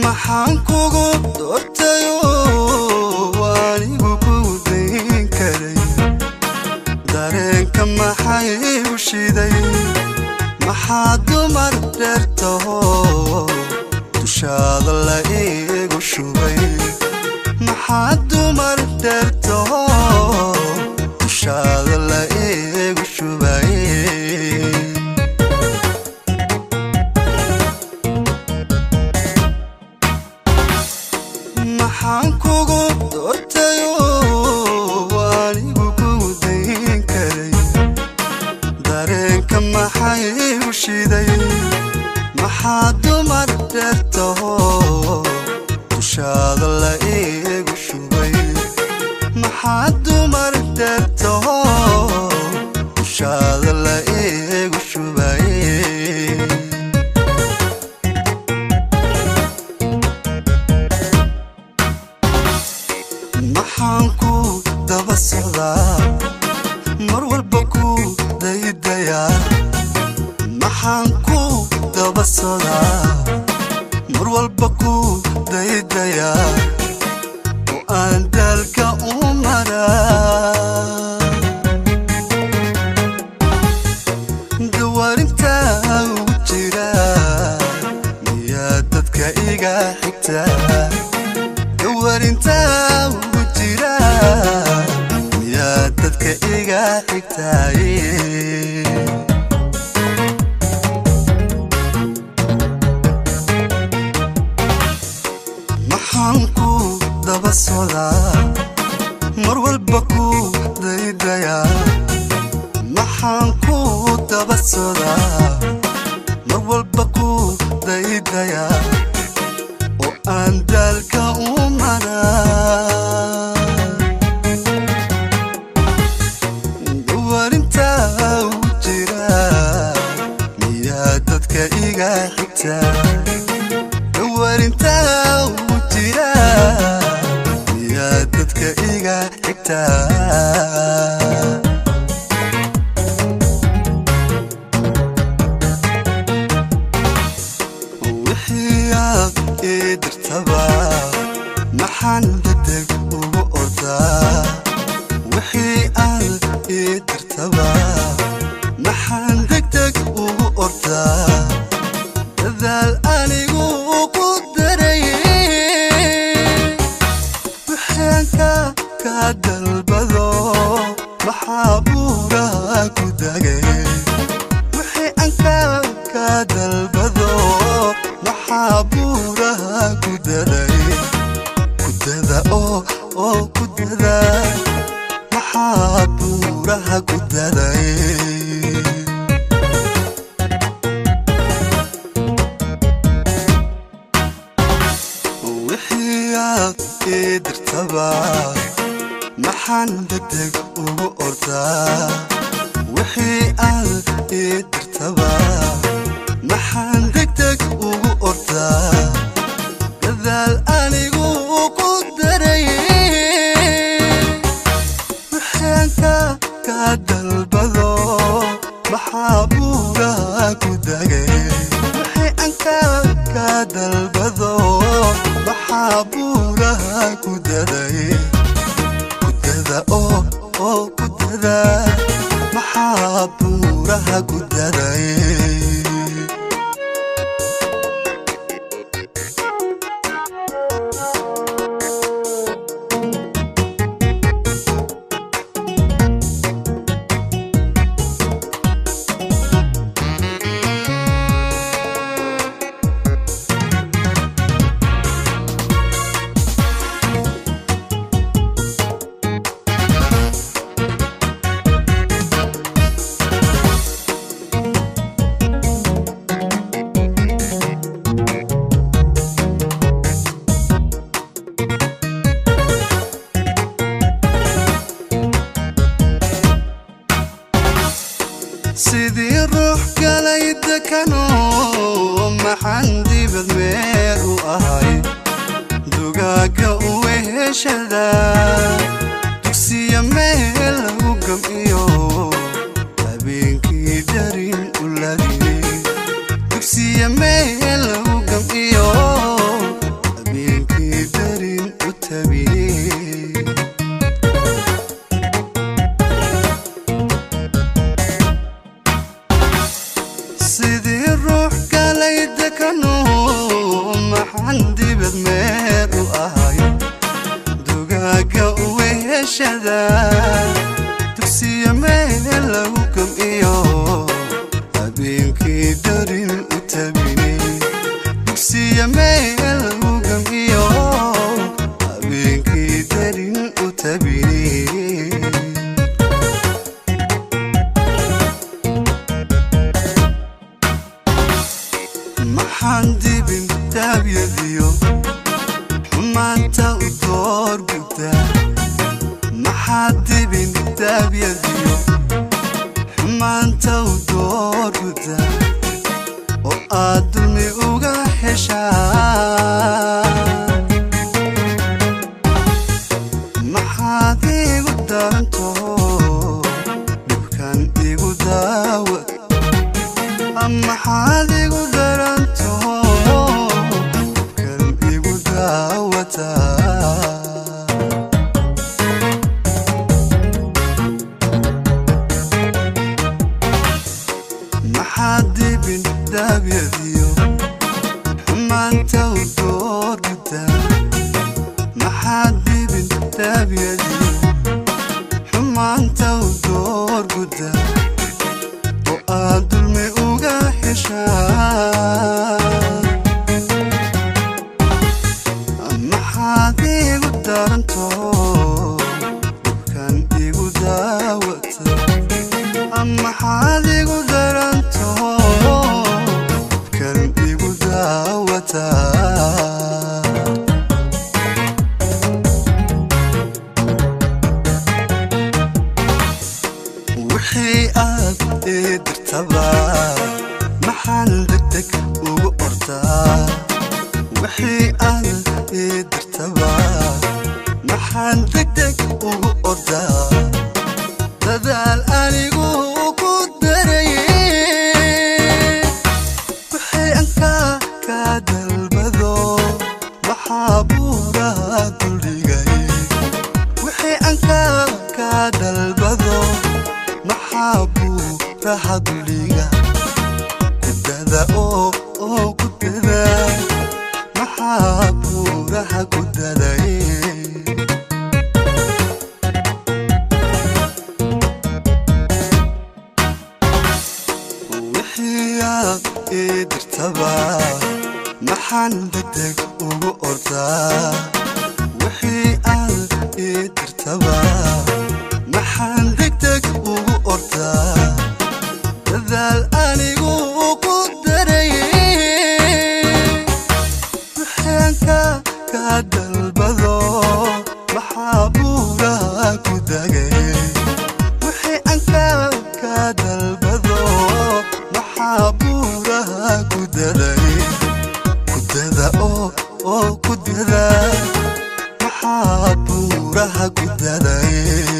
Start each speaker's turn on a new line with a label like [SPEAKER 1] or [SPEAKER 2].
[SPEAKER 1] maxaan kugu doortayo anigu ku dayn karay dareenka maxay u shiday maxaa dumar dheertaho dushaada la iigu shubay maxaa dumar dheertaho dushaada la iigu shubay maxaan kugu doortayo anigu ku dayn karay dareenka maxay u shiday maxaa dumar dheertaho dushaada la iigu shubay maxaa dumar dheertaho dushaada la iigu shubay maxaan ku daba socdaa mar walba ku daydayaa maxaan ku daba socdaa mar walba ku daydayaa oo aan daalka u maraa dawaarintaa ugu jira miyaa dadka iga xigtaa dawaarintaa ugu jira miyaa dadka iga xigtaaye maxaan ku daba socdaa mar walba ku daydayaa maxaan ku daba socdaa mar walba ku daydayaa oo aan daalka u maraa dawaarintaa ugu jira miyaa dadka iga xigtaa dawaarintaa ugu jira miyaa dadka iga xigtaa wixii aad ii dirtaba maxaan degdeg ugu ordaa wixii aad ii dirtaba maxaan degdeg ugu ordaa dadaal anigu ku daray wixaanka ka dalbado maxaa buuraha ku dagay wixii anka ka dalbado maxaa buuraha ku daday ku dada oo ku dada maxaa buuraha ku daday wixii aad ii dirtaba maxaan degdeg ugu ordaa wixii aad ii dirtaba maxaan degdeg ugu ordaa dadaal anigu ku daray wixaanka ka dalbado maxaa buuraha ku dagay wixii anka ka dalbado maxaa buuraha ku daday ku dada oo ku dada maxaa buuraha ku daday sidii ruux galay dekano maxaan dibad meel u ahay dugaaga u weheshada dugsiya meel lagu gamciyo habeenkii darin u lagi dugsiya meel lagu gamciyo dugsiya meel hogamiyo habeenkii darin u tabini maxaan dibin tabyadiyo xumaanta u door gudaa maxaad dibin tabyadiyo xumaanta u door gudaa oo aad dulmi uga heshaa maxaad igu daranto dhibkan igu daawad maxaad igu daranto dhibkan igu daawataa maxaad dibin dabyadiyo xumaanta u door gudaa maxaad dibin dabyadiyo xumaanta u door gudaa oo aad dulmi uga heshaa maxaad igu daranto dhibkan igu daawata maxaad igu daranto dhibkan igu daawataa wixii aad dirtaba maxaan degdeg ugu ordaa wixii aad dirtaba maxaan degdeg ugu ordaa dadaal anigu ku darayay wixii aan ka dalbado maxaa buuraha duldhigay wixii aan ka dalbado maxaa buuraha duldhiga kudada oo kudada maxaa buuraha kudaday dirtaba maxaan degdeg ugu ordaa wixii aad dirtaba maxaan degdeg ugu ordaa dadaal anigu ku darayay wixii aan ka dalbado maxaa buuraha ku dagay wixii aan ka dalbado maxaa buuraha kudaday kudada oo kudada maxaa buuraha kudaday